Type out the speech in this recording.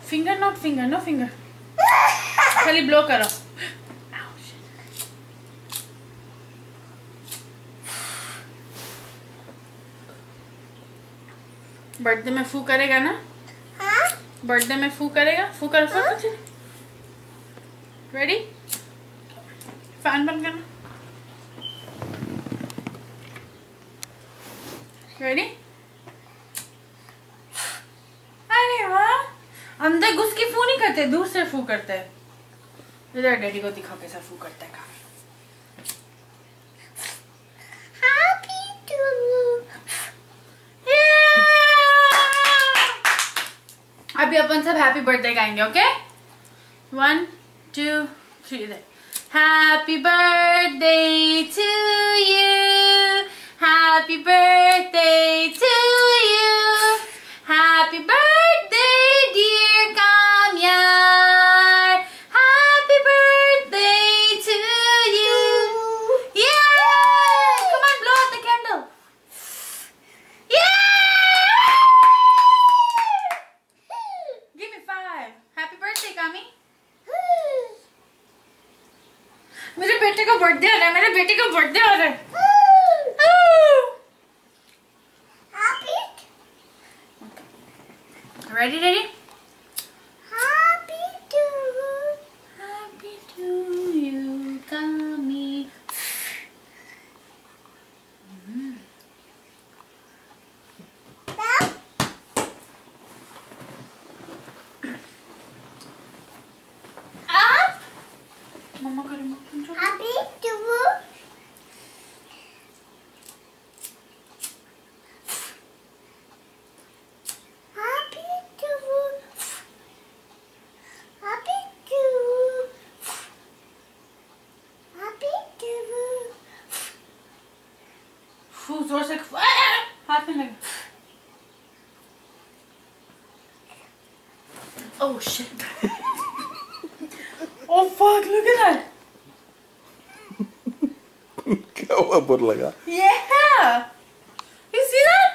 Finger, not finger, no finger. खाली blow करो. Birthday में फू करेगा ना? हाँ? बर्थडे में फू करेगा? फू कर फू. रेडी? फैन बंद करना. रेडी? अरे वाह! अंदर घुस के फू नहीं करते, दूर से फू करते हैं. इधर डैडी को दिखाओ कैसा फू करता है. अभी अपन सब हैप्पी बर्थडे गाएंगे. Okay 1 2 3 happy birthday to you. Happy birthday to you. Happy birthday dear Kamyar. Happy birthday to you. Yeah! Come on, blow out the candle. Happy birthday Kami. मेरे बेटे का बर्थडे आ रहा है. मेरे बेटे का बर्थडे आ रहा है. Ready ready. Happy to you कामी. मम्मा का रिमोट कंट्रोल. हैप्पी टू जोर से हाथ में लगा. Oh shit. Oh fuck, look at that. क्या हुआ? बुर लगा. Yeah. You see that?